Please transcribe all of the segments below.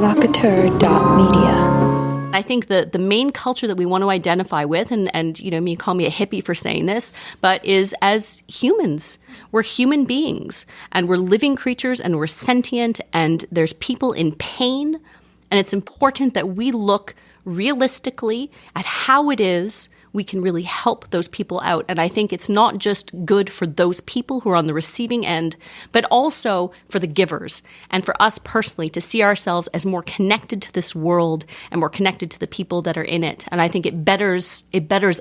provocateur.media. I think the main culture that we want to identify with, and you know, you call me a hippie for saying this, but is as humans. We're human beings, and we're living creatures, and we're sentient, and there's people in pain, and it's important that we look realistically at how it is we can really help those people out. And I think it's not just good for those people who are on the receiving end, but also for the givers and for us personally to see ourselves as more connected to this world and more connected to the people that are in it. And I think it betters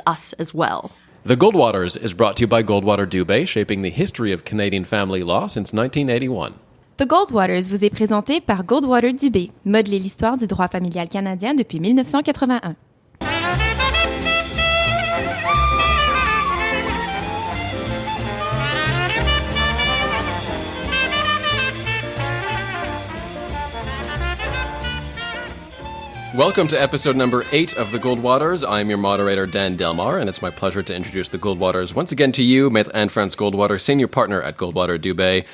us as well. The Goldwaters is brought to you by Goldwater Dubé, shaping the history of Canadian family law since 1981. The Goldwaters vous est présenté par Goldwater Dubé, modeler l'histoire du droit familial canadien depuis 1981. Welcome to episode number 8 of The Goldwaters. I'm your moderator, Dan Delmar, and it's my pleasure to introduce The Goldwaters once again to you, Maître Anne-France Goldwater, senior partner at Goldwater Dubé.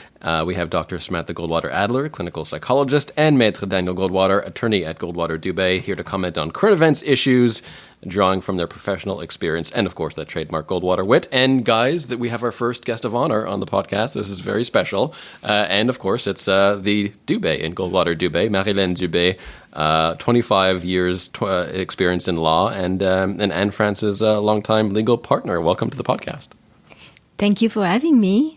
We have Dr. Samantha Goldwater Adler, clinical psychologist, and Maître Daniel Goldwater, attorney at Goldwater Dubé, here to comment on current events issues, drawing from their professional experience, and of course, that trademark Goldwater wit. And guys, that we have our first guest of honor on the podcast. This is very special. And of course, it's the Dubé in Goldwater Dubé, Marie-Hélène Dubé, 25 years experience in law, and Anne-France's longtime legal partner. Welcome to the podcast. Thank you for having me.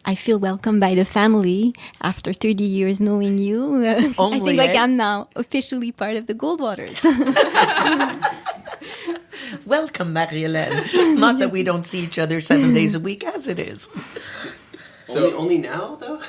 I feel welcome by the family after 30 years knowing you. I think I'm now officially part of the Goldwaters. Welcome, Marie-Hélène. Not that we don't see each other 7 days a week, as it is. So only now, though?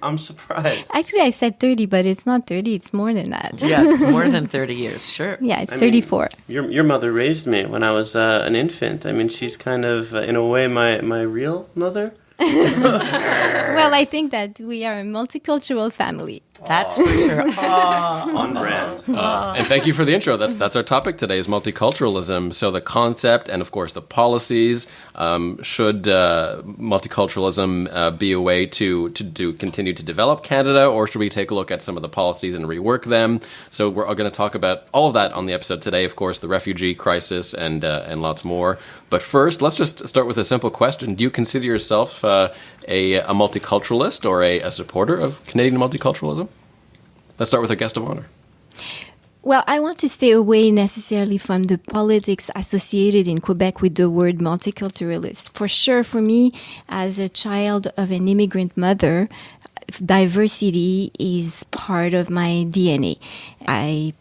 I'm surprised. Actually, I said 30, but it's not 30. It's more than that. Yeah, it's more than 30 years, sure. Yeah, it's 34. Your mother raised me when I was an infant. I mean, she's kind of, in a way, my real mother. Well, I think that we are a multicultural family. That's for sure. On brand. And thank you for the intro. That's our topic today is multiculturalism. So the concept and, of course, the policies. Should multiculturalism be a way to continue to develop Canada, or should we take a look at some of the policies and rework them? So we're going to talk about all of that on the episode today. Of course, the refugee crisis and lots more. But first, let's just start with a simple question. Do you consider yourself a multiculturalist or a supporter of Canadian multiculturalism? Let's start with our guest of honor. Well, I want to stay away necessarily from the politics associated in Quebec with the word multiculturalist. For sure, for me, as a child of an immigrant mother, diversity is part of my DNA. I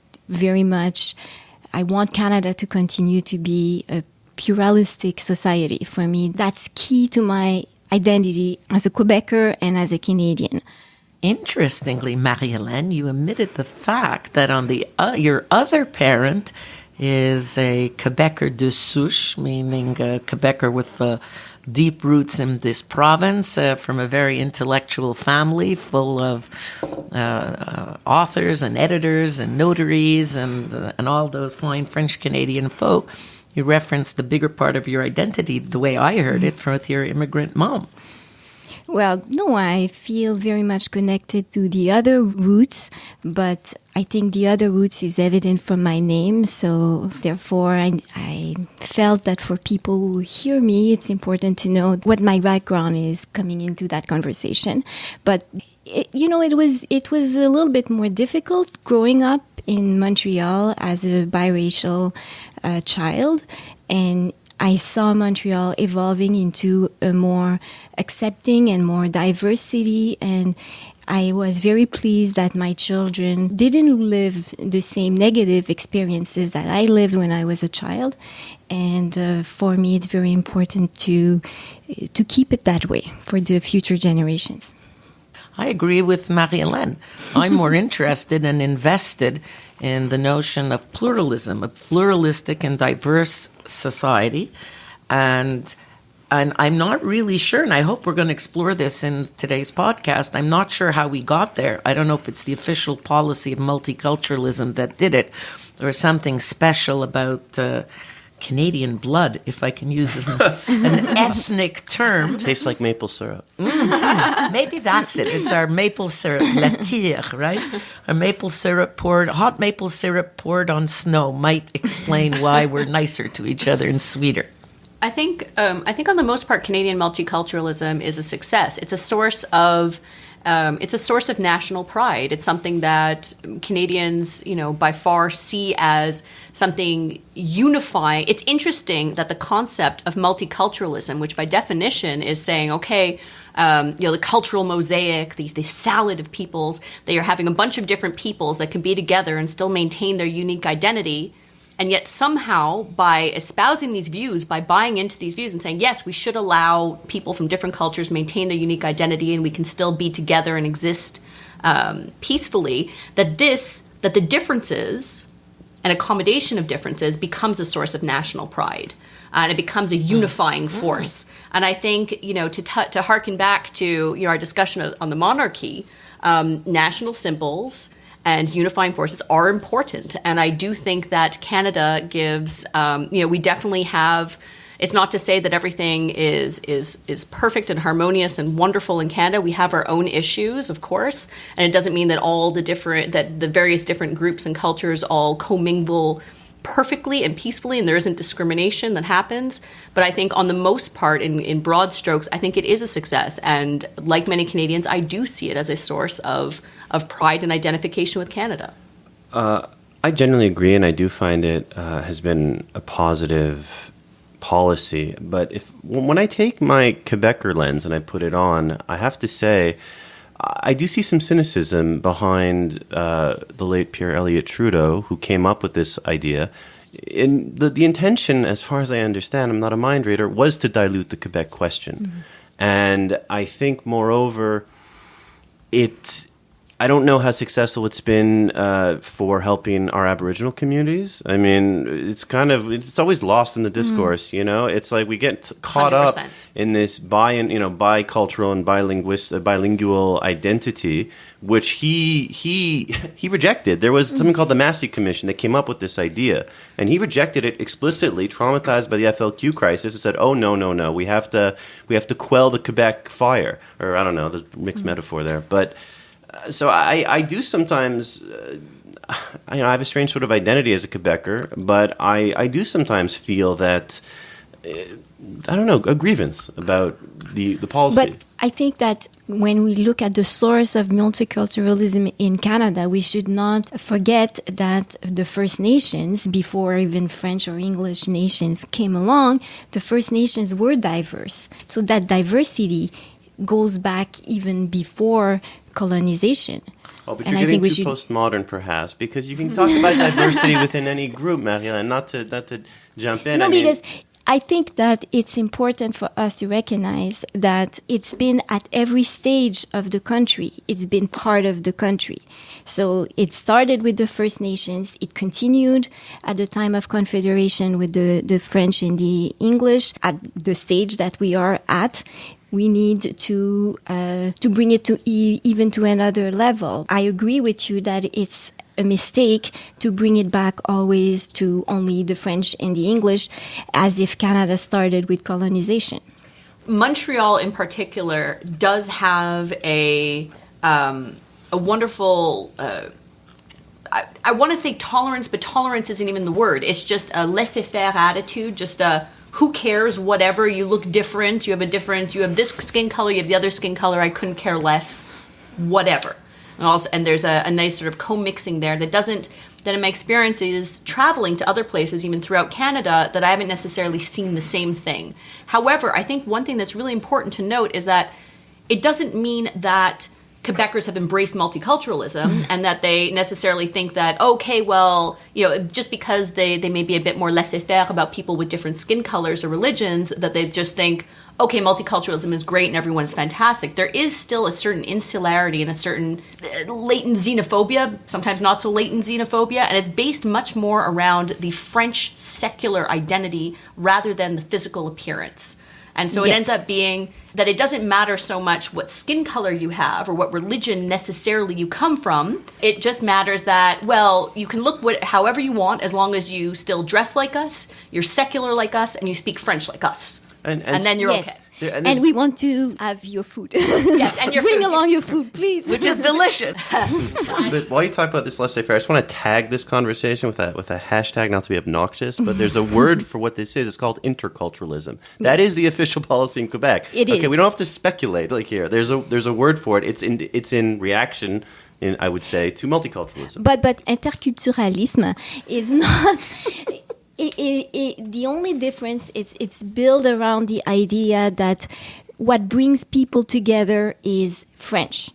want Canada to continue to be a pluralistic society. For me, that's key to my identity as a Quebecer and as a Canadian. Interestingly, Marie-Hélène, you admitted the fact that on the your other parent is a Quebecer de souche, meaning a Quebecer with deep roots in this province, from a very intellectual family full of authors and editors and notaries and all those fine French-Canadian folk. You referenced the bigger part of your identity, the way I heard it, with your immigrant mom. Well, no, I feel very much connected to the other roots, but I think the other roots is evident from my name. So therefore, I felt that for people who hear me, it's important to know what my background is coming into that conversation. But, it was a little bit more difficult growing up in Montreal as a biracial child, and I saw Montreal evolving into a more accepting and more diversity, and I was very pleased that my children didn't live the same negative experiences that I lived when I was a child. And for me, it's very important to keep it that way for the future generations. I agree with Marie-Hélène. I'm more interested and invested in the notion of pluralism, a pluralistic and diverse society. And I'm not really sure, and I hope we're going to explore this in today's podcast. I'm not sure how we got there. I don't know if it's the official policy of multiculturalism that did it, or something special about Canadian blood, if I can use an ethnic term. Tastes like maple syrup. Maybe that's it. It's our maple syrup, la tire, right? Our hot maple syrup poured on snow might explain why we're nicer to each other and sweeter. I think on the most part, Canadian multiculturalism is a success. It's a source of national pride. It's something that Canadians, by far see as something unifying. It's interesting that the concept of multiculturalism, which by definition is saying, okay, the cultural mosaic, the salad of peoples, that you're having a bunch of different peoples that can be together and still maintain their unique identity. And yet somehow, by espousing these views, by buying into these views and saying, yes, we should allow people from different cultures maintain their unique identity and we can still be together and exist peacefully, that the differences and accommodation of differences becomes a source of national pride. And it becomes a unifying force. And I think, to harken back to our discussion on the monarchy, national symbols and unifying forces are important. And I do think that Canada gives, we definitely have, it's not to say that everything is perfect and harmonious and wonderful in Canada. We have our own issues, of course. And it doesn't mean that that the various different groups and cultures all commingle perfectly and peacefully, and there isn't discrimination that happens. But I think on the most part, in broad strokes, I think it is a success. And like many Canadians, I do see it as a source of pride and identification with Canada. I generally agree, and I do find it has been a positive policy. But when I take my Quebecer lens and I put it on, I have to say, I do see some cynicism behind the late Pierre Elliott Trudeau, who came up with this idea. In the intention, as far as I understand, I'm not a mind reader, was to dilute the Quebec question. Mm-hmm. And I think, moreover, I don't know how successful it's been for helping our Aboriginal communities. I mean, it's always lost in the discourse, It's like we get caught 100%. Up in this bicultural and bilingual identity, which he rejected. There was something called the Massey Commission that came up with this idea, and he rejected it explicitly, traumatized by the FLQ crisis, and said, "Oh no, we have to quell the Quebec fire," or I don't know, the mixed metaphor there, but. So I do sometimes, I have a strange sort of identity as a Quebecer, but I do sometimes feel that, a grievance about the policy. But I think that when we look at the source of multiculturalism in Canada, we should not forget that the First Nations, before even French or English nations came along, the First Nations were diverse. So that diversity goes back even before colonization. Oh, but you're getting too postmodern, perhaps, because you can talk about diversity within any group, Marie-Hélène, not to jump in. No, because I think that it's important for us to recognize that it's been at every stage of the country. It's been part of the country. So it started with the First Nations. It continued at the time of Confederation with the French and the English. At the stage that we are at, we need to bring it to even to another level. I agree with you that it's a mistake to bring it back always to only the French and the English, as if Canada started with colonization. Montreal, in particular, does have a wonderful. I want to say tolerance, but tolerance isn't even the word. It's just a laissez-faire attitude, just a who cares, whatever, you look different, you have this skin color, you have the other skin color, I couldn't care less, whatever. And there's a nice sort of co-mixing there that in my experiences traveling to other places, even throughout Canada, that I haven't necessarily seen the same thing. However, I think one thing that's really important to note is that it doesn't mean that Quebecers have embraced multiculturalism and that they necessarily think that, okay, well, just because they may be a bit more laissez-faire about people with different skin colors or religions, that they just think, okay, multiculturalism is great and everyone is fantastic. There is still a certain insularity and a certain latent xenophobia, sometimes not so latent xenophobia, and it's based much more around the French secular identity rather than the physical appearance. And so it ends up being that it doesn't matter so much what skin color you have or what religion necessarily you come from. It just matters that, well, you can look however you want as long as you still dress like us, you're secular like us, and you speak French like us. And then you're okay. And we want to have your food. Yes, and bring along your food, please. Which is delicious. But while you talk about this laissez-faire, I just want to tag this conversation with a hashtag, not to be obnoxious, but there's a word for what this is. It's called interculturalism. That is the official policy in Quebec. It is. Okay, we don't have to speculate like here. There's a word for it. It's in reaction, I would say, to multiculturalism. But interculturalism is not... the only difference is it's built around the idea that what brings people together is French.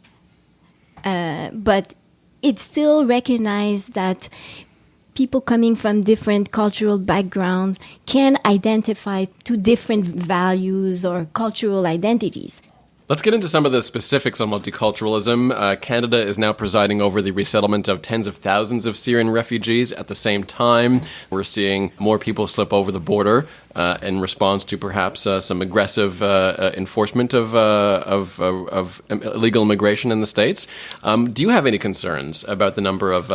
But it still recognizes that people coming from different cultural backgrounds can identify to different values or cultural identities. Let's get into some of the specifics on multiculturalism. Canada is now presiding over the resettlement of tens of thousands of Syrian refugees. At the same time, we're seeing more people slip over the border in response to perhaps some aggressive enforcement of illegal immigration in the States. Do you have any concerns about the number of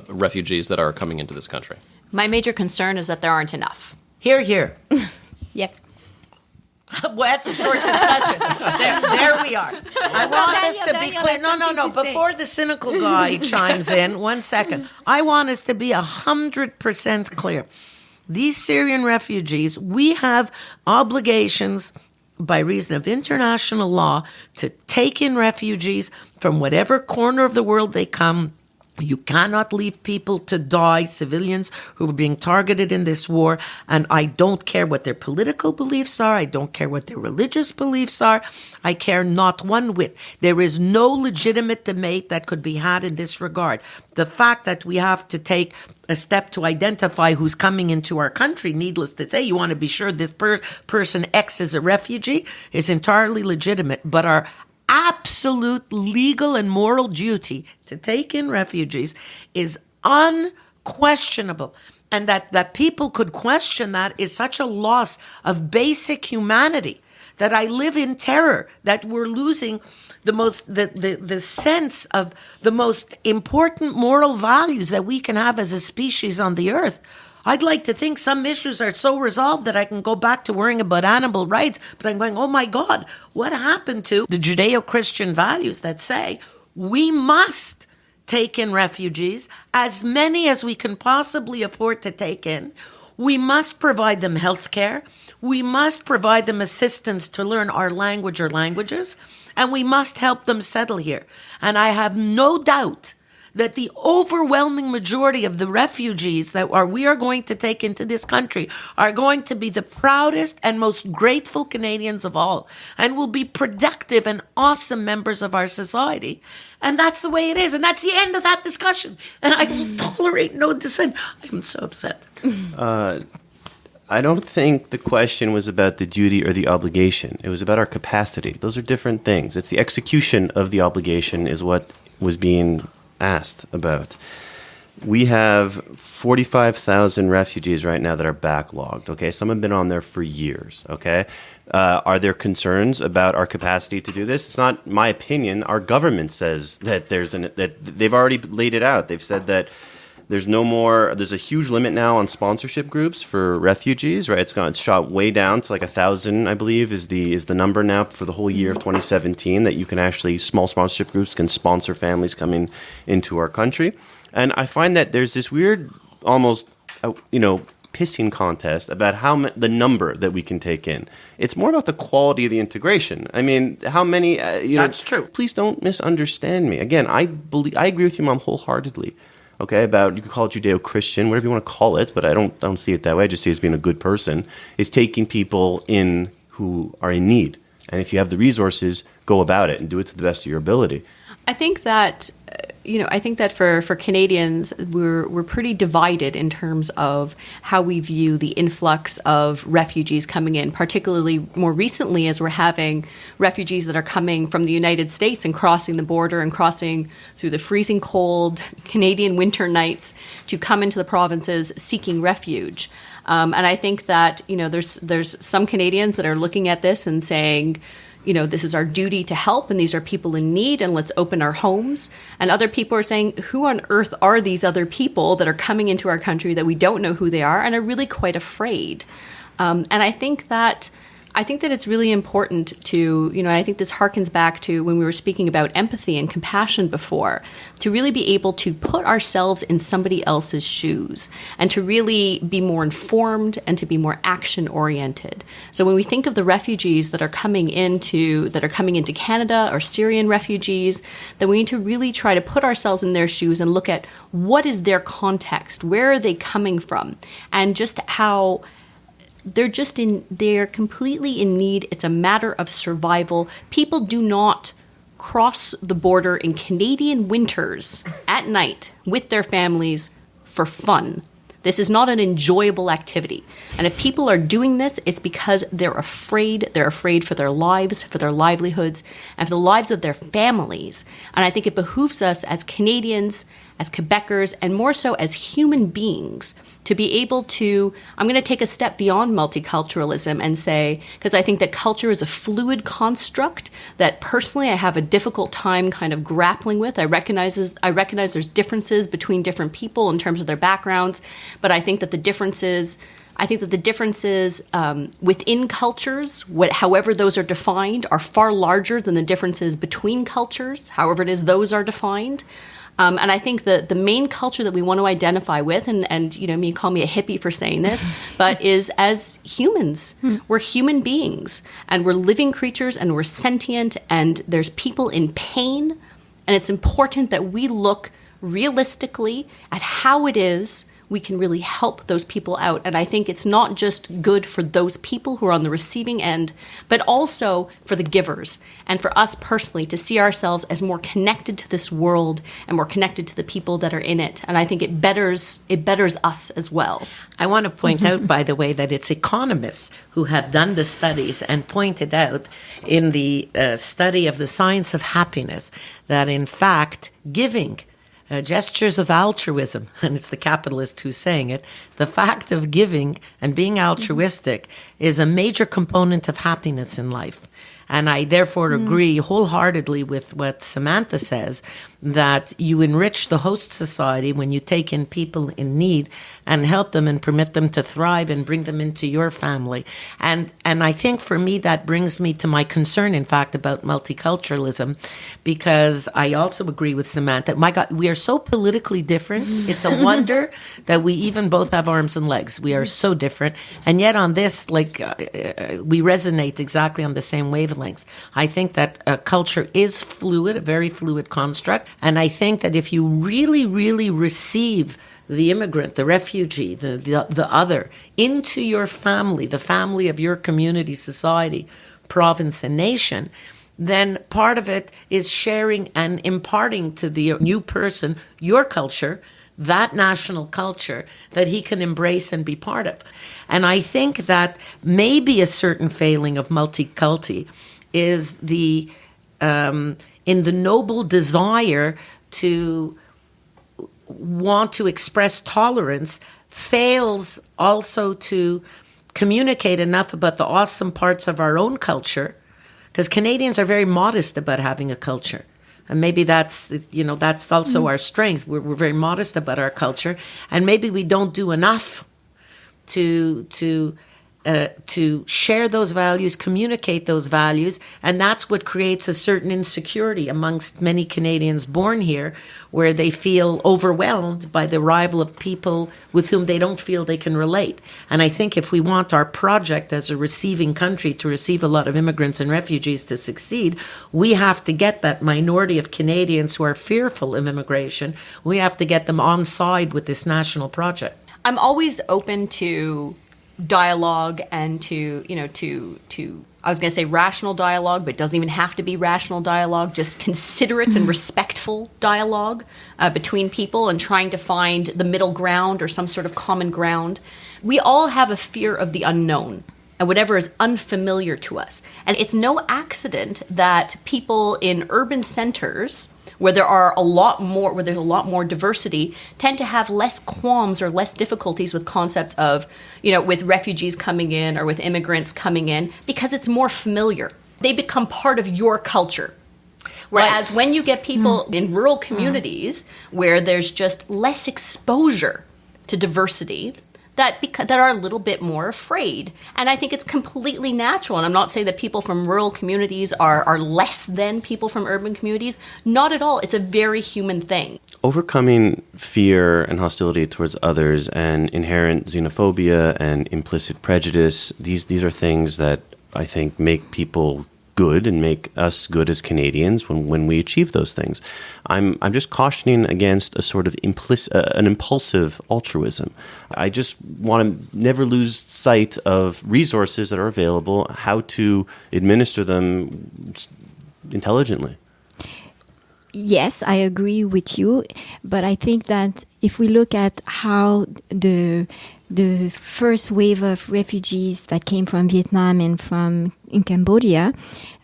refugees that are coming into this country? My major concern is that there aren't enough. Here. Yes. Well, that's a short discussion. There we are. I want us to be clear. No. Before the cynical guy chimes in, 1 second. I want us to be 100% clear. These Syrian refugees, we have obligations by reason of international law to take in refugees from whatever corner of the world they come. You cannot leave people to die, civilians who are being targeted in this war. And I don't care what their political beliefs are. I don't care what their religious beliefs are. I care not one whit. There is no legitimate debate that could be had in this regard. The fact that we have to take a step to identify who's coming into our country, needless to say, you want to be sure this person X is a refugee, is entirely legitimate. But our absolute legal and moral duty to take in refugees is unquestionable. And that people could question that is such a loss of basic humanity that I live in terror that we're losing the sense of the most important moral values that we can have as a species on the earth. I'd like to think some issues are so resolved that I can go back to worrying about animal rights, but I'm going, oh my God, what happened to the Judeo-Christian values that say we must take in refugees, as many as we can possibly afford to take in. We must provide them health care. We must provide them assistance to learn our language or languages, and we must help them settle here. And I have no doubt that the overwhelming majority of the refugees that we are going to take into this country are going to be the proudest and most grateful Canadians of all, and will be productive and awesome members of our society. And that's the way it is. And that's the end of that discussion. And I will tolerate no dissent. I'm so upset. I don't think the question was about the duty or the obligation. It was about our capacity. Those are different things. It's the execution of the obligation is what was being asked about. We have 45,000 refugees right now that are backlogged, okay? Some have been on there for years, okay? Are there concerns about our capacity to do this? It's not my opinion. Our government says that that they've already laid it out. They've said that there's a huge limit now on sponsorship groups for refugees, right? It's shot way down to like 1,000, I believe, is the number now for the whole year of 2017 that you can actually, small sponsorship groups can sponsor families coming into our country. And I find that there's this weird, almost, pissing contest about the number that we can take in. It's more about the quality of the integration. I mean, how many, That's true. Please don't misunderstand me. Again, I agree with you, Mom, wholeheartedly. Okay, about, you could call it Judeo-Christian, whatever you want to call it, but I don't see it that way. I just see it as being a good person, is taking people in who are in need. And if you have the resources, go about it and do it to the best of your ability. I think that for Canadians, we're pretty divided in terms of how we view the influx of refugees coming in, particularly more recently as we're having refugees that are coming from the United States and crossing the border and crossing through the freezing cold Canadian winter nights to come into the provinces seeking refuge. And I think that, there's some Canadians that are looking at this and saying, this is our duty to help, and these are people in need, and let's open our homes. And other people are saying, who on earth are these other people that are coming into our country that we don't know who they are and are really quite afraid? And I think that it's really important to, I think this harkens back to when we were speaking about empathy and compassion before, to really be able to put ourselves in somebody else's shoes and to really be more informed and to be more action oriented. So when we think of the refugees that are coming into Canada, or Syrian refugees, then we need to really try to put ourselves in their shoes and look at what is their context, where are they coming from, and just how they're completely in need. It's a matter of survival. People do not cross the border in Canadian winters at night with their families for fun. This is not an enjoyable activity. And if people are doing this, it's because they're afraid. They're afraid for their lives, for their livelihoods, and for the lives of their families. And I think it behooves us as Canadians, as Quebecers, and more so as human beings, to be able to, I'm going to take a step beyond multiculturalism and say, because I think that culture is a fluid construct that personally I have a difficult time kind of grappling with. I recognize there's differences between different people in terms of their backgrounds, but I think that the differences within cultures, however those are defined, are far larger than the differences between cultures, however it is those are defined. And I think the main culture that we want to identify with, and you call me a hippie for saying this, but is as humans. We're human beings, and we're living creatures, and we're sentient, and there's people in pain, and it's important that we look realistically at how it is we can really help those people out. And I think it's not just good for those people who are on the receiving end, but also for the givers and for us personally to see ourselves as more connected to this world and more connected to the people that are in it. And I think it betters us as well. I want to point out, by the way, that it's economists who have done the studies and pointed out in the study of the science of happiness that, in fact, giving gestures of altruism, and it's the capitalist who's saying it, the fact of giving and being altruistic is a major component of happiness in life. And I therefore agree wholeheartedly with what Samantha says, that you enrich the host society when you take in people in need and help them and permit them to thrive and bring them into your family. And I think for me that brings me to my concern, in fact, about multiculturalism, because I also agree with Samantha. My God, we are so politically different. It's a wonder that we even both have arms and legs. We are so different. And yet on this, we resonate exactly on the same wavelength. I think that culture is fluid, a very fluid construct. And I think that if you really, really receive the immigrant, the refugee, the other, into your family, the family of your community, society, province, and nation, then part of it is sharing and imparting to the new person your culture, that national culture that he can embrace and be part of. And I think that maybe a certain failing of multiculti is in the noble desire to want to express tolerance, fails also to communicate enough about the awesome parts of our own culture, because Canadians are very modest about having a culture. And maybe that's also our strength. We're very modest about our culture, and maybe we don't do enough to share those values, communicate those values, and that's what creates a certain insecurity amongst many Canadians born here, where they feel overwhelmed by the arrival of people with whom they don't feel they can relate. And I think if we want our project as a receiving country to receive a lot of immigrants and refugees to succeed, we have to get that minority of Canadians who are fearful of immigration, we have to get them on side with this national project. I'm always open to dialogue and to I was going to say rational dialogue, but it doesn't even have to be rational dialogue, just considerate and respectful dialogue between people and trying to find the middle ground or some sort of common ground. We all have a fear of the unknown and whatever is unfamiliar to us. And it's no accident that people in urban centers where there's a lot more diversity, tend to have less qualms or less difficulties with concepts of, with refugees coming in or with immigrants coming in, because it's more familiar. They become part of your culture. Whereas when you get people in rural communities where there's just less exposure to diversity, that are a little bit more afraid. And I think it's completely natural. And I'm not saying that people from rural communities are less than people from urban communities. Not at all. It's a very human thing. Overcoming fear and hostility towards others and inherent xenophobia and implicit prejudice, these are things that I think make people good and make us good as Canadians when we achieve those things. I'm just cautioning against a sort of an impulsive altruism. I just want to never lose sight of resources that are available, how to administer them intelligently. Yes, I agree with you, but I think that if we look at how the first wave of refugees that came from Vietnam and in Cambodia,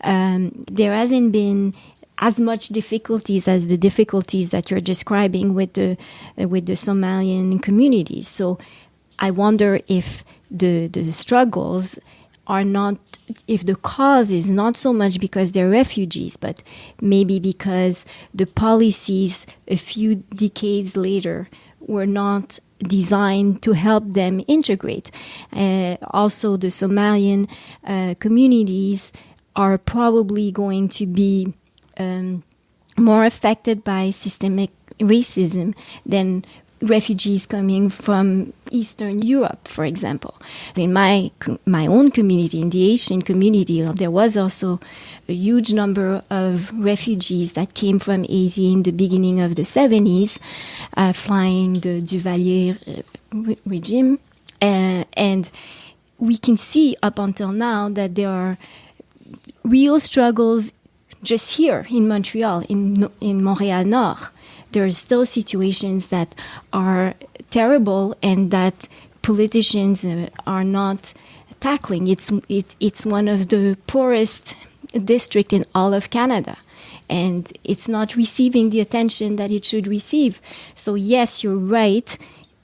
there hasn't been as much difficulties as the difficulties that you're describing with the Somalian communities. So I wonder if the struggles are not, if the cause is not so much because they're refugees, but maybe because the policies a few decades later were not designed to help them integrate. Also, the Somalian communities are probably going to be more affected by systemic racism than refugees coming from Eastern Europe, for example. In my own community, in the Asian community, there was also a huge number of refugees that came from Haiti in the beginning of the 70s, flying the Duvalier regime. And we can see up until now that there are real struggles just here in Montreal, in Montréal Nord. There are still situations that are terrible and that politicians are not tackling. It's one of the poorest districts in all of Canada, and it's not receiving the attention that it should receive. So yes, you're right,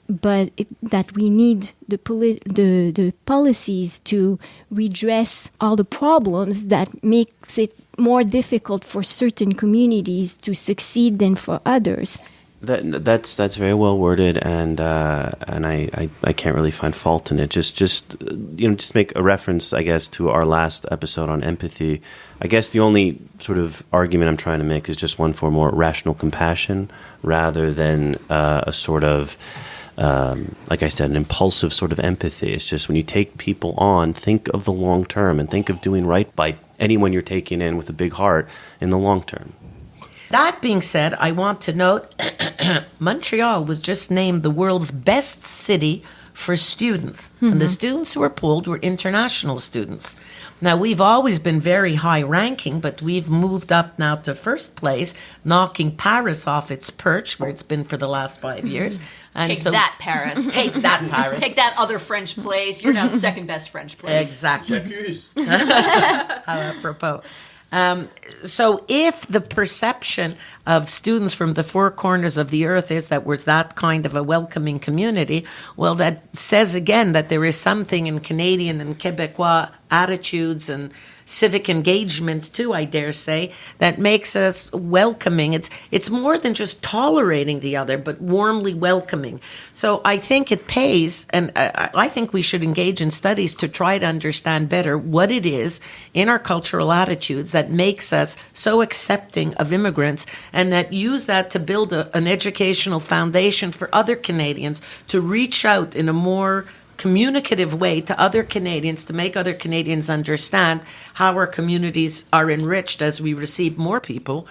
but that we need the policies to redress all the problems that makes it more difficult for certain communities to succeed than for others. That's very well worded, and I can't really find fault in it. Just make a reference, I guess, to our last episode on empathy. I guess the only sort of argument I'm trying to make is just one for more rational compassion rather than a sort of like I said, an impulsive sort of empathy. It's just when you take people on, think of the long term and think of doing right by anyone you're taking in with a big heart in the long term. That being said, I want to note Montreal was just named the world's best city for students. Mm-hmm. And the students who were polled were international students. Now, we've always been very high ranking, but we've moved up now to first place, knocking Paris off its perch, where it's been for the last 5 years. And Take that, Paris. Take that, Paris. Take that other French place. You're now second best French place. Exactly. Apropos. So if the perception of students from the four corners of the earth is that we're that kind of a welcoming community, well, that says again that there is something in Canadian and Quebecois attitudes and civic engagement too, I dare say, that makes us welcoming. It's more than just tolerating the other, but warmly welcoming. So I think it pays, and I think we should engage in studies to try to understand better what it is in our cultural attitudes that makes us so accepting of immigrants, and that use that to build an educational foundation for other Canadians to reach out in a more communicative way to other Canadians, to make other Canadians understand how our communities are enriched as we receive more people.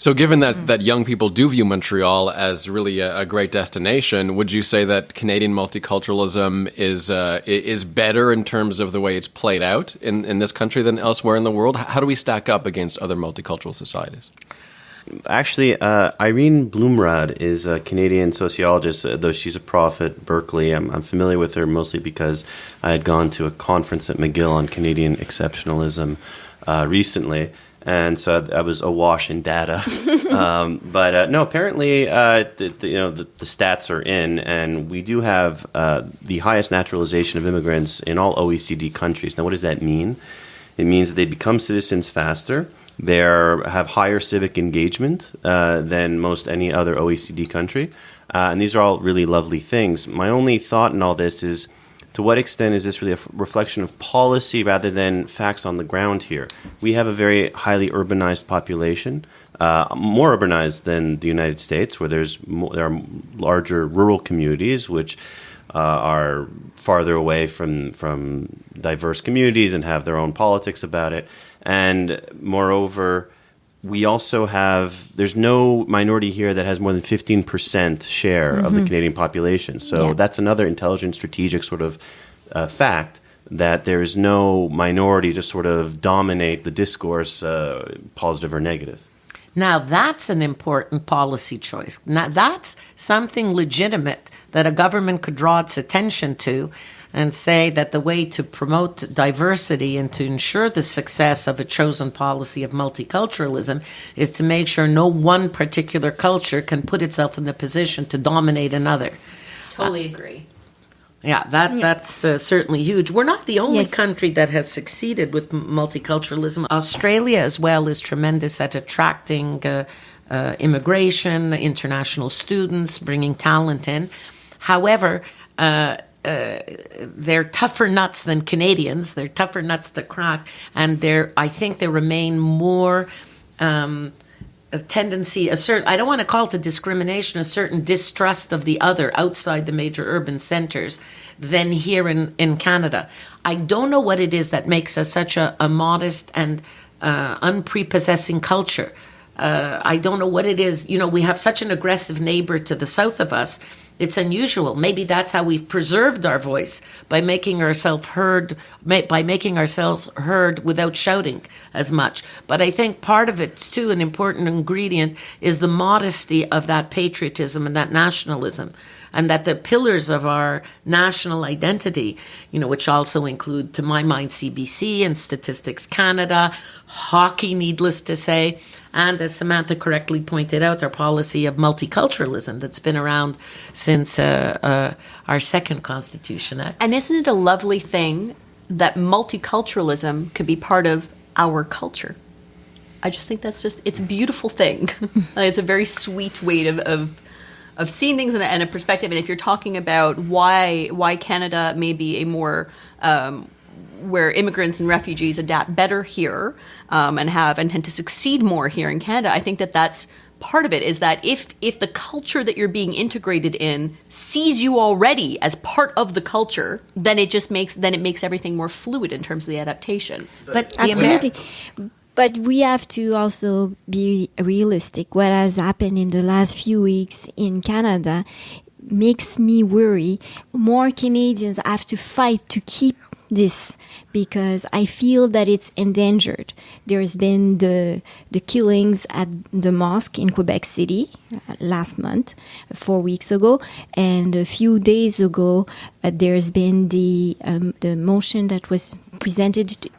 So given that young people do view Montreal as really a great destination, would you say that Canadian multiculturalism is better in terms of the way it's played out in this country than elsewhere in the world? How do we stack up against other multicultural societies? Actually, Irene Bloomrad is a Canadian sociologist, though she's a prof at Berkeley. I'm familiar with her mostly because I had gone to a conference at McGill on Canadian exceptionalism recently. And so I was awash in data, but no. Apparently, the stats are in, and we do have the highest naturalization of immigrants in all OECD countries. Now, what does that mean? It means that they become citizens faster. They have higher civic engagement than most any other OECD country, and these are all really lovely things. My only thought in all this is, to what extent is this really a reflection of policy rather than facts on the ground here? We have a very highly urbanized population, more urbanized than the United States, where there are larger rural communities which are farther away from diverse communities and have their own politics about it. And moreover, we also there's no minority here that has more than 15% share of the Canadian population. So that's another intelligent, strategic sort of fact, that there is no minority to sort of dominate the discourse, positive or negative. Now, that's an important policy choice. Now, that's something legitimate that a government could draw its attention to and say that the way to promote diversity and to ensure the success of a chosen policy of multiculturalism is to make sure no one particular culture can put itself in a position to dominate another. Totally agree. Yeah, that's certainly huge. We're not the only country that has succeeded with multiculturalism. Australia as well is tremendous at attracting immigration, international students, bringing talent in. However, they're tougher nuts than Canadians. They're tougher nuts to crack, and I think there remain more a tendency, I don't want to call it a discrimination, a certain distrust of the other outside the major urban centers than here in Canada. I don't know what it is that makes us such a modest and unprepossessing culture. I don't know what it is. We have such an aggressive neighbor to the south of us. It's unusual. Maybe that's how we've preserved our voice, by making ourselves heard without shouting as much. But I think part of it, too, an important ingredient, is the modesty of that patriotism and that nationalism, and that the pillars of our national identity, which also include, to my mind, CBC and Statistics Canada, hockey, needless to say, and as Samantha correctly pointed out, our policy of multiculturalism that's been around since our second Constitution Act. And isn't it a lovely thing that multiculturalism could be part of our culture? I just think it's a beautiful thing. It's a very sweet way of seeing things and a perspective. And if you're talking about why Canada may be a more where immigrants and refugees adapt better here and tend to succeed more here in Canada, I think that's part of it, is that if the culture that you're being integrated in sees you already as part of the culture, then it makes everything more fluid in terms of the adaptation. But absolutely. But we have to also be realistic. What has happened in the last few weeks in Canada makes me worry. More Canadians have to fight to keep this, because I feel that it's endangered. There's been the killings at the mosque in Quebec City last month, 4 weeks ago, and a few days ago there's been the motion that was presented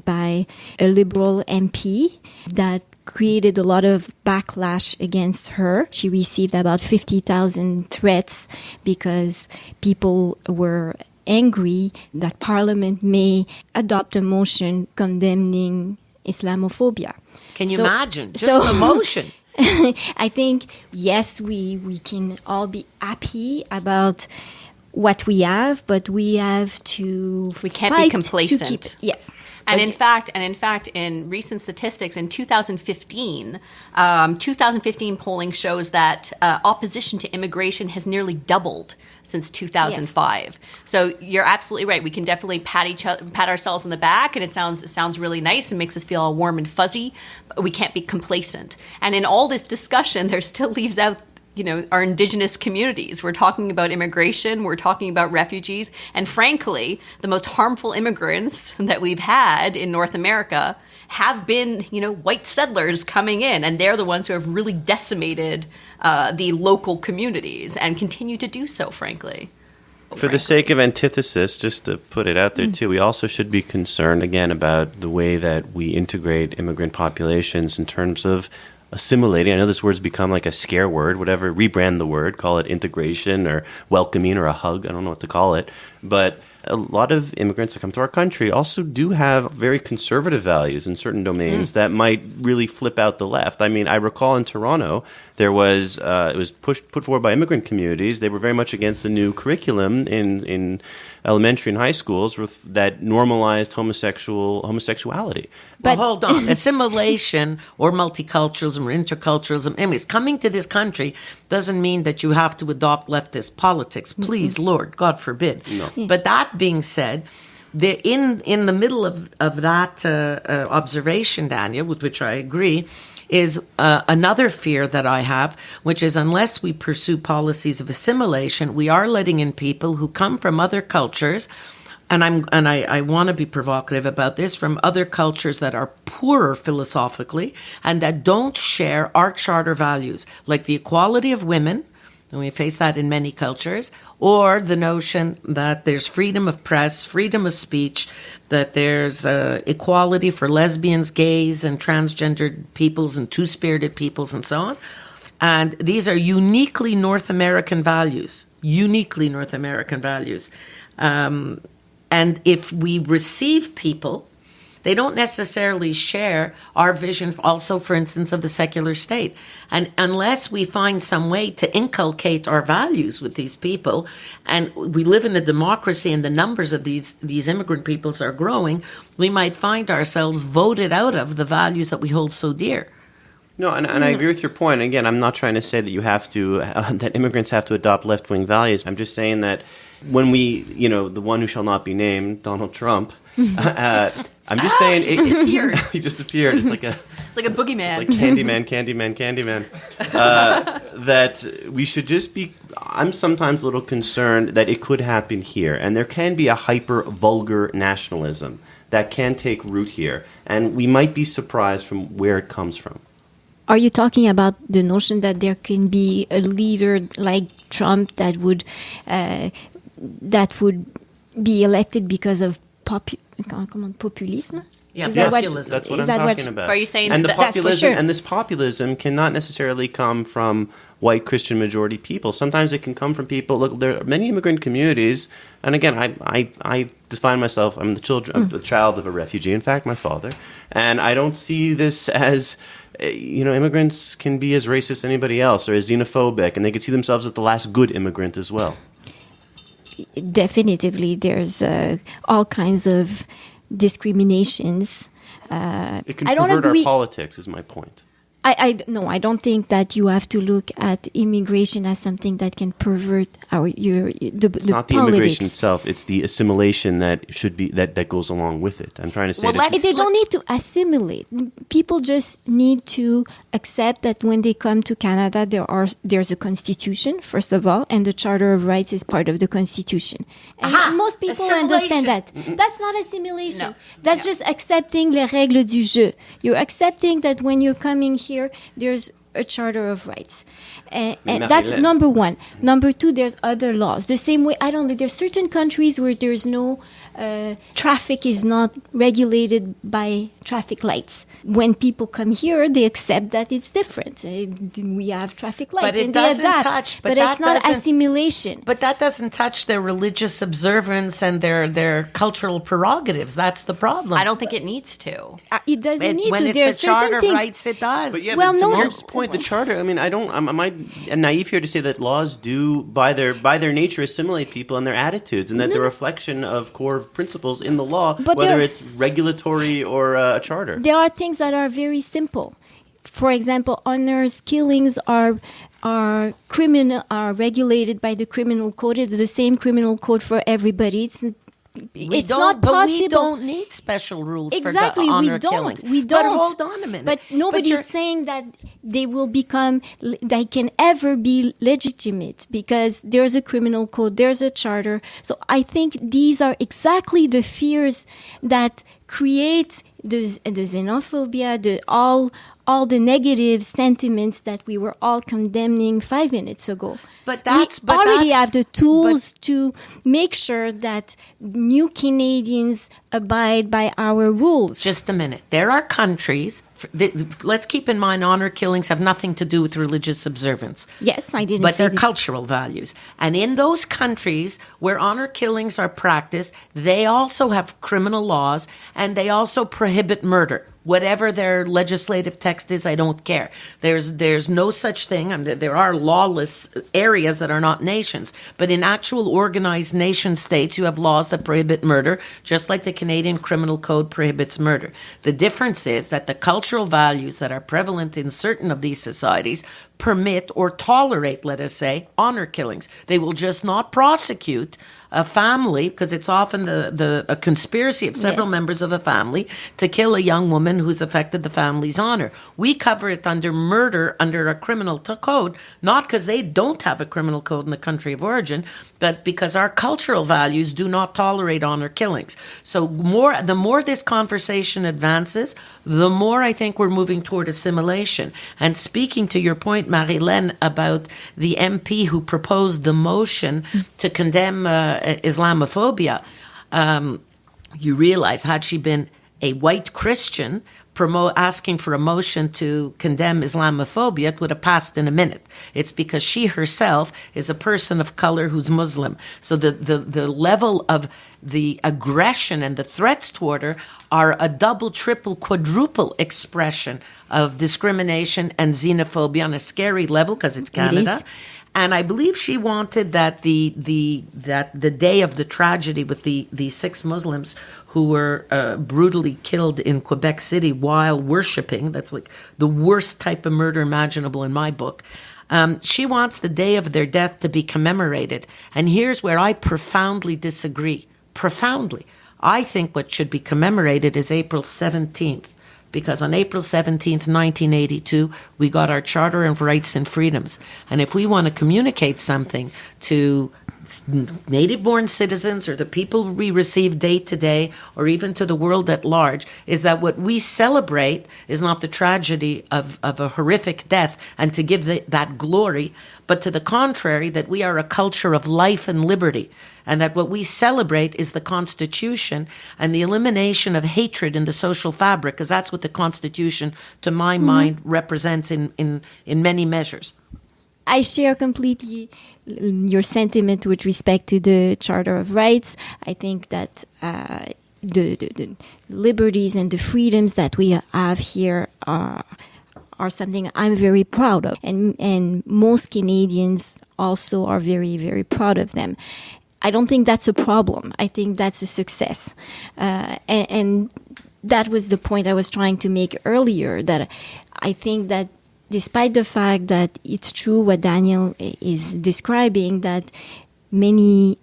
by a Liberal MP that created a lot of backlash against her. She received about 50,000 threats because people were angry that Parliament may adopt a motion condemning Islamophobia. Can you imagine? Just the motion. I think, yes, we can all be happy about what we have, but we have to We can't be complacent. Yes. And in fact, in recent statistics, in 2015, 2015 polling shows that opposition to immigration has nearly doubled since 2005. Yes. So you're absolutely right. We can definitely pat ourselves on the back, and it sounds really nice and makes us feel all warm and fuzzy. But we can't be complacent. And in all this discussion, there still leaves out, our indigenous communities. We're talking about immigration, we're talking about refugees, and frankly, the most harmful immigrants that we've had in North America have been, white settlers coming in, and they're the ones who have really decimated the local communities and continue to do so, frankly. For the sake of antithesis, just to put it out there too, we also should be concerned, again, about the way that we integrate immigrant populations in terms of assimilating. I know this word's become like a scare word, whatever, rebrand the word, call it integration or welcoming or a hug. I don't know what to call it. But a lot of immigrants that come to our country also do have very conservative values in certain domains that might really flip out the left. I mean, I recall in Toronto, there was, it was put forward by immigrant communities. They were very much against the new curriculum in elementary and high schools that normalized homosexuality. But hold on. Assimilation or multiculturalism or interculturalism, anyways, coming to this country doesn't mean that you have to adopt leftist politics. Please, Lord, God forbid. No. But that being said, in the middle of that observation, Daniel, with which I agree, is another fear that I have, which is unless we pursue policies of assimilation, we are letting in people who come from other cultures, and I want to be provocative about this, from other cultures that are poorer philosophically and that don't share our charter values, like the equality of women, and we face that in many cultures, or the notion that there's freedom of press, freedom of speech, that there's equality for lesbians, gays, and transgendered peoples and two-spirited peoples and so on. And these are uniquely North American values. And if we receive people, they don't necessarily share our vision also, for instance, of the secular state. And unless we find some way to inculcate our values with these people, and we live in a democracy and the numbers of these immigrant peoples are growing, we might find ourselves voted out of the values that we hold so dear. No, and I agree with your point. Again, I'm not trying to say that you have to, that immigrants have to adopt left-wing values. I'm just saying that when we, the one who shall not be named, Donald Trump, I'm just saying he just appeared. It's like a boogeyman. It's like Candyman. That we should just be. I'm sometimes a little concerned that it could happen here, and there can be a hyper vulgar nationalism that can take root here, and we might be surprised from where it comes from. Are you talking about the notion that there can be a leader like Trump that would be elected because of populism? Yeah, populism. That's what I'm talking about. Are you saying and that's populism, for sure. And this populism cannot necessarily come from white Christian majority people. Sometimes it can come from people. Look, there are many immigrant communities, and again, I define myself. I'm the child of a refugee. In fact, my father, and I don't see this as. Immigrants can be as racist as anybody else or as xenophobic, and they can see themselves as the last good immigrant as well. Definitively, there's all kinds of discriminations. It can pervert our politics, is my point. I don't think that you have to look at immigration as something that can pervert It's not the immigration itself; it's the assimilation that should be that goes along with it. I'm trying to say they don't need to assimilate. People just need to accept that when they come to Canada, there's a constitution first of all, and the Charter of Rights is part of the constitution. And most people understand that. That's not assimilation. No. That's just accepting les règles du jeu. You're accepting that when you're coming here, there's a Charter of Rights. And that's number one. Number two, there's other laws. The same way, there's certain countries where there's no, traffic is not regulated by traffic lights. When people come here, they accept that it's different. We have traffic lights and they adapt. But it's not assimilation. But that doesn't touch their religious observance and their cultural prerogatives. That's the problem. I don't think it needs to. It doesn't need when to. It's there's the Charter certain of things. Rights, it does. But to Mark's point, point, the Charter, I mean, am I naive here to say that laws do, by their nature, assimilate people and their attitudes, and that they're a reflection of core principles in the law, but whether it's regulatory or a charter? There are things that are very simple. For example, honors killings are regulated by the criminal code. It's the same criminal code for everybody. It's not possible. But we don't need special rules for honor killings. We don't. But hold on a minute. But nobody's saying that they can ever be legitimate because there's a criminal code, there's a charter. So I think these are exactly the fears that create the xenophobia, all the negative sentiments that we were all condemning 5 minutes ago. We already have the tools to make sure that new Canadians abide by our rules. Just a minute. There are countries, let's keep in mind honor killings have nothing to do with religious observance. Yes, I didn't But say they're this. cultural values. And in those countries where honor killings are practiced, they also have criminal laws and they also prohibit murder. Whatever their legislative text is, I don't care. There's no such thing. I mean, there are lawless areas that are not nations. But in actual organized nation states, you have laws that prohibit murder, just like the Canadian Criminal Code prohibits murder. The difference is that the cultural values that are prevalent in certain of these societies permit or tolerate, let us say, honor killings. They will just not prosecute a family, because it's often a conspiracy of several members of a family to kill a young woman who's affected the family's honor. We cover it under murder under a criminal code, not because they don't have a criminal code in the country of origin, but because our cultural values do not tolerate honor killings. So the more this conversation advances, the more I think we're moving toward assimilation. And speaking to your point, Marie-Hélène, about the MP who proposed the motion to condemn Islamophobia, you realize, had she been a white Christian asking for a motion to condemn Islamophobia, it would have passed in a minute. It's because she herself is a person of color who's Muslim. So the level of the aggression and the threats toward her are a double, triple, quadruple expression of discrimination and xenophobia on a scary level because it's Canada. And I believe she wanted that the day of the tragedy with the 6 Muslims who were brutally killed in Quebec City while worshiping, that's like the worst type of murder imaginable in my book, she wants the day of their death to be commemorated. And here's where I profoundly disagree. Profoundly. I think what should be commemorated is April 17th. Because on April 17th, 1982, we got our Charter of Rights and Freedoms. And if we want to communicate something to native-born citizens or the people we receive day to day or even to the world at large, is that what we celebrate is not the tragedy of a horrific death and to give that glory, but to the contrary, that we are a culture of life and liberty. And that what we celebrate is the Constitution and the elimination of hatred in the social fabric, because that's what the Constitution, to my mind, represents in many measures. I share completely your sentiment with respect to the Charter of Rights. I think that the liberties and the freedoms that we have here are something I'm very proud of. And most Canadians also are very, very proud of them. I don't think that's a problem. I think that's a success. And that was the point I was trying to make earlier, that I think that despite the fact that it's true what Daniel is describing, that many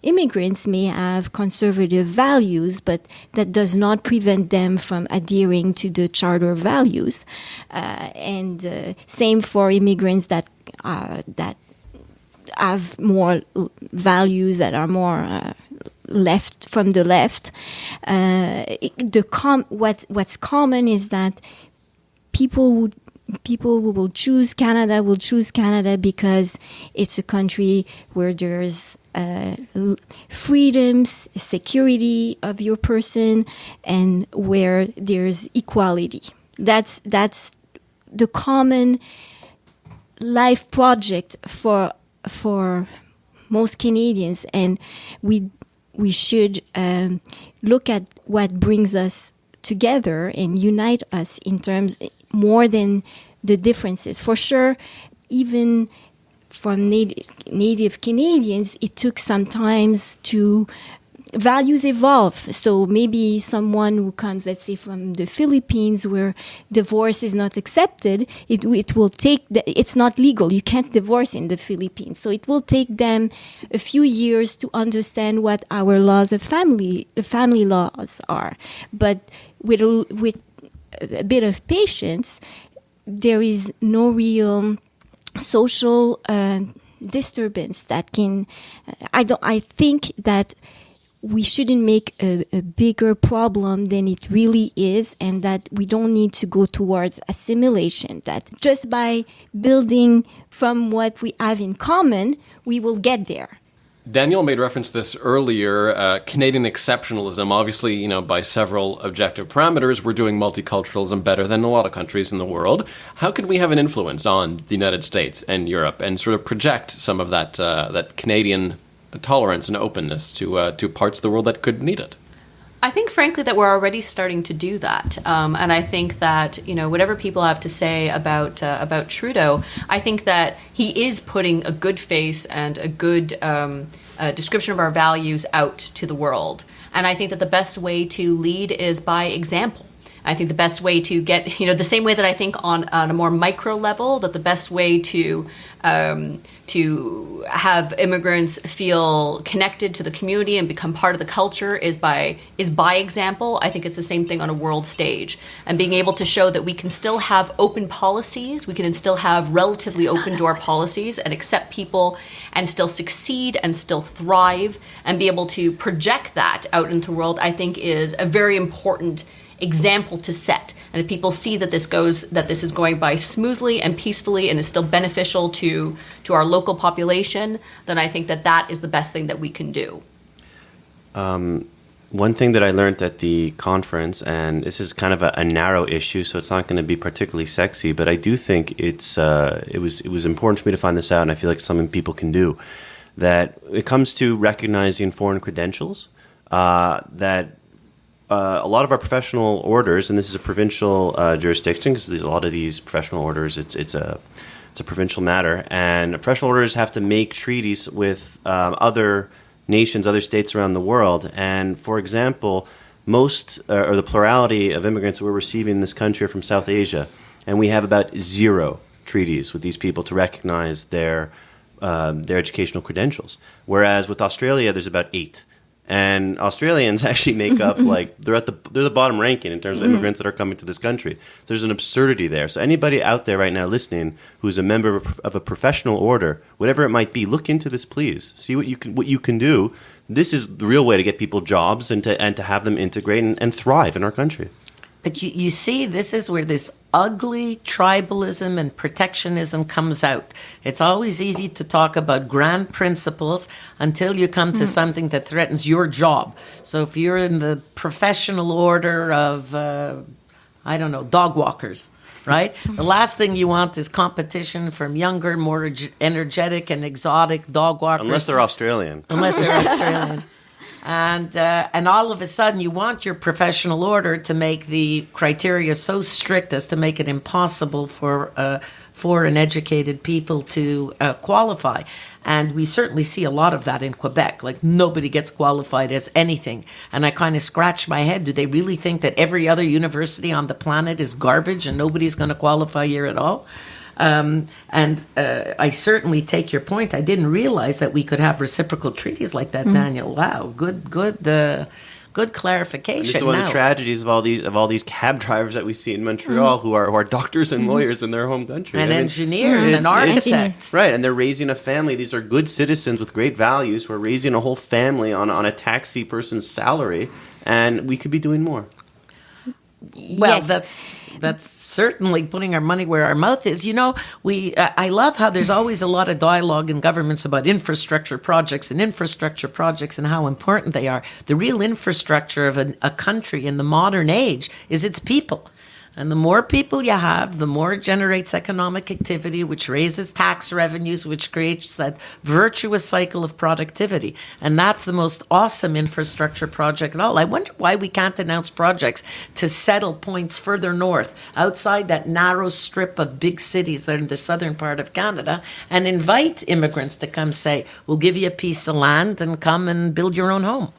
immigrants may have conservative values, but that does not prevent them from adhering to the Charter values. And same for immigrants that have more values that are more left from the left. What's common is that people who will choose Canada because it's a country where there's freedoms, security of your person, and where there's equality. That's the common life project for most Canadians, and we should look at what brings us together and unite us in terms more than the differences. For sure, even from native Canadians, it took some time to values evolve. So maybe someone who comes, let's say, from the Philippines, where divorce is not accepted, it will take, it's not legal. You can't divorce in the Philippines. So it will take them a few years to understand what our laws of family laws are. But with a bit of patience, there is no real social disturbance that can. I think that we shouldn't make a bigger problem than it really is, and that we don't need to go towards assimilation, that just by building from what we have in common, we will get there. Daniel made reference to this earlier, Canadian exceptionalism. Obviously, by several objective parameters, we're doing multiculturalism better than a lot of countries in the world. How can we have an influence on the United States and Europe and sort of project some of that Canadian tolerance and openness to parts of the world that could need it? I think, frankly, that we're already starting to do that, and I think that whatever people have to say about Trudeau, I think that he is putting a good face and a good description of our values out to the world, and I think that the best way to lead is by example. I think the best way to get, the same way that I think on a more micro level, that the best way to have immigrants feel connected to the community and become part of the culture is by example. I think it's the same thing on a world stage, and being able to show that we can still have open policies, we can still have relatively open door policies and accept people and still succeed and still thrive, and be able to project that out into the world, I think is a very important example to set. And if people see that this is going by smoothly and peacefully and is still beneficial to our local population, then I think that is the best thing that we can do. One thing that I learned at the conference, and this is kind of a narrow issue, so it's not going to be particularly sexy, but I do think it was important for me to find this out, and I feel like it's something people can do. That it comes to recognizing foreign credentials, that a lot of our professional orders, and this is a provincial jurisdiction, because a lot of these professional orders, it's a provincial matter, and professional orders have to make treaties with other nations, other states around the world. And for example, most or the plurality of immigrants that we're receiving in this country are from South Asia, and we have about 0 treaties with these people to recognize their educational credentials. Whereas with Australia, there's about 8. And Australians actually make up, they're the bottom ranking in terms of immigrants that are coming to this country. There's an absurdity there. So anybody out there right now listening who's a member of a professional order, whatever it might be, look into this, please. See what you can do. This is the real way to get people jobs and to have them integrate and thrive in our country. But you see, this is where this ugly tribalism and protectionism comes out. It's always easy to talk about grand principles until you come to something that threatens your job. So if you're in the professional order of, dog walkers, right? The last thing you want is competition from younger, more energetic and exotic dog walkers. Unless they're Australian. And all of a sudden, you want your professional order to make the criteria so strict as to make it impossible for foreign educated people to qualify. And we certainly see a lot of that in Quebec. Like, nobody gets qualified as anything. And I kind of scratch my head. Do they really think that every other university on the planet is garbage and nobody's going to qualify here at all? I certainly take your point. I didn't realize that we could have reciprocal treaties like that, Daniel. Wow, good clarification. This is one of the tragedies of all these cab drivers that we see in Montreal who are doctors and lawyers in their home country. And engineers and architects. Right, and they're raising a family. These are good citizens with great values who are raising a whole family on a taxi person's salary, and we could be doing more. Well, that's certainly putting our money where our mouth is. I love how there's always a lot of dialogue in governments about infrastructure projects and how important they are. The real infrastructure of a country in the modern age is its people. And the more people you have, the more it generates economic activity, which raises tax revenues, which creates that virtuous cycle of productivity. And that's the most awesome infrastructure project at all. I wonder why we can't announce projects to settle points further north, outside that narrow strip of big cities that are in the southern part of Canada, and invite immigrants to come say, we'll give you a piece of land and come and build your own home.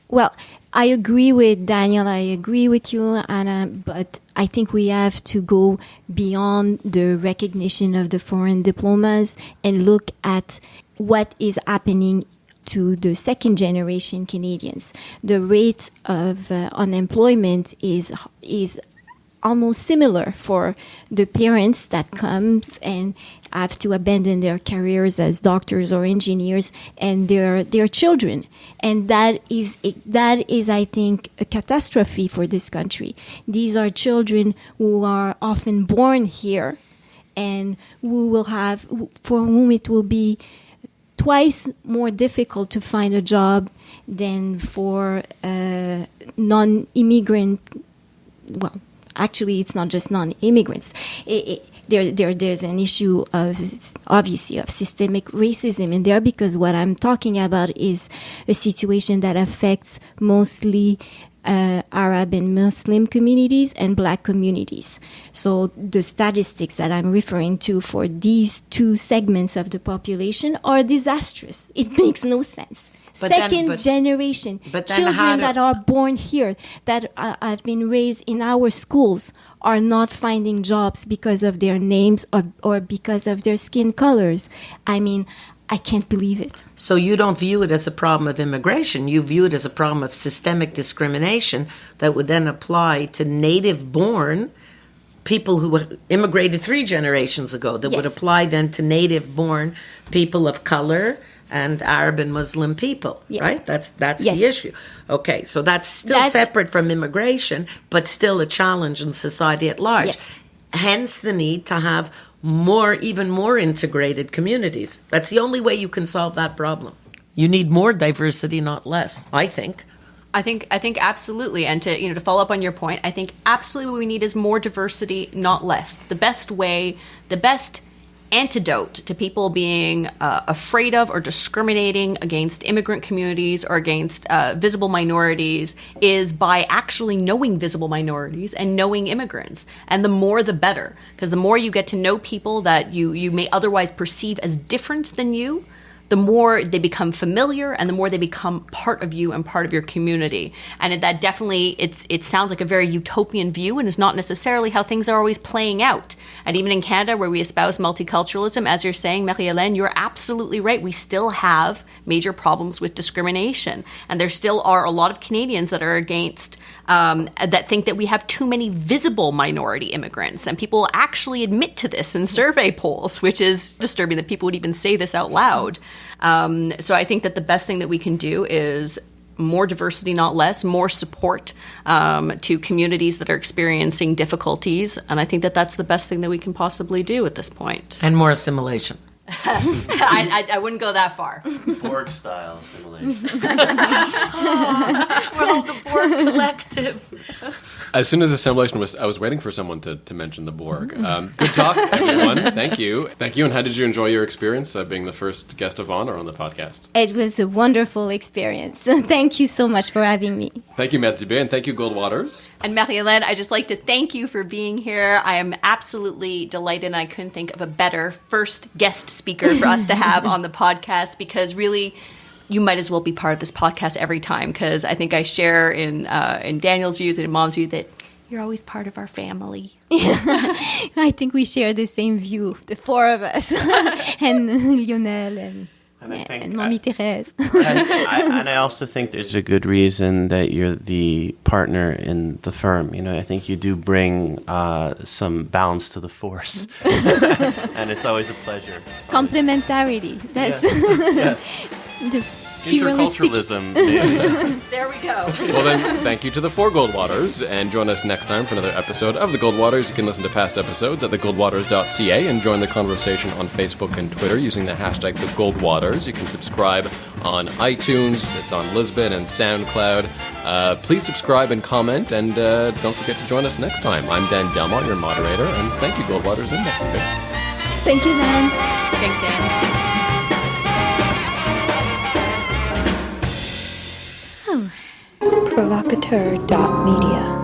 Well, I agree with Daniel. I agree with you, Anna. But I think we have to go beyond the recognition of the foreign diplomas and look at what is happening to the second generation Canadians. The rate of unemployment is almost similar for the parents that comes and have to abandon their careers as doctors or engineers and their children. And that is, I think, a catastrophe for this country. These are children who are often born here and for whom it will be twice more difficult to find a job than for non-immigrant, well, actually, it's not just non-immigrants. There's an issue of, obviously, of systemic racism in there, because what I'm talking about is a situation that affects mostly Arab and Muslim communities and Black communities. So the statistics that I'm referring to for these two segments of the population are disastrous. It makes no sense. Second generation children that are born here, that have been raised in our schools, are not finding jobs because of their names or because of their skin colors. I mean, I can't believe it. So you don't view it as a problem of immigration. You view it as a problem of systemic discrimination that would then apply to native-born people who immigrated 3 generations ago, that would apply then to native-born people of color and Arab and Muslim people, right? That's the issue. Okay, so that's still separate from immigration, but still a challenge in society at large. Yes. Hence the need to have even more integrated communities. That's the only way you can solve that problem. You need more diversity, not less, I think. I think absolutely. And to follow up on your point, I think absolutely what we need is more diversity, not less. The best antidote to people being afraid of or discriminating against immigrant communities or against visible minorities is by actually knowing visible minorities and knowing immigrants. And the more the better, because the more you get to know people that you may otherwise perceive as different than you, the more they become familiar and the more they become part of you and part of your community. And that definitely, it sounds like a very utopian view and is not necessarily how things are always playing out. And even in Canada, where we espouse multiculturalism, as you're saying, Marie-Hélène, you're absolutely right. We still have major problems with discrimination. And there still are a lot of Canadians that are against, that think that we have too many visible minority immigrants. And people actually admit to this in survey polls, which is disturbing that people would even say this out loud. So I think that the best thing that we can do is more diversity, not less, more support to communities that are experiencing difficulties. And I think that that's the best thing that we can possibly do at this point. And more assimilation. I wouldn't go that far. Borg-style assimilation. We're all the Borg collective. As soon as assimilation was, I was waiting for someone to mention the Borg. Good talk, everyone. Thank you. Thank you. And how did you enjoy your experience being the first guest of honor on the podcast? It was a wonderful experience. Thank you so much for having me. Thank you, Maître Dubé, and thank you, Goldwaters. And Marie-Hélène, I'd just like to thank you for being here. I am absolutely delighted, and I couldn't think of a better first guest speaker for us to have on the podcast, because really, you might as well be part of this podcast every time, because I think I share in Daniel's views and in Mom's view that you're always part of our family. I think we share the same view, the 4 of us, and Lionel and Mommy Thérèse. And I also think there's a good reason that you're the partner in the firm. I think you do bring some balance to the force. And it's always a pleasure. Complementarity. That's yes. the Interculturalism, maybe. There we go. Well, then, thank you to the four Goldwaters, and join us next time for another episode of the Goldwaters. You can listen to past episodes at thegoldwaters.ca and join the conversation on Facebook and Twitter using the hashtag #TheGoldwaters. You can subscribe on iTunes. It's on Lisbon and SoundCloud. Please subscribe and comment, and don't forget to join us next time. I'm Dan Delmar, your moderator, and thank you, Goldwaters Index. Thank you, Dan. Thanks, Dan. Provocateur.media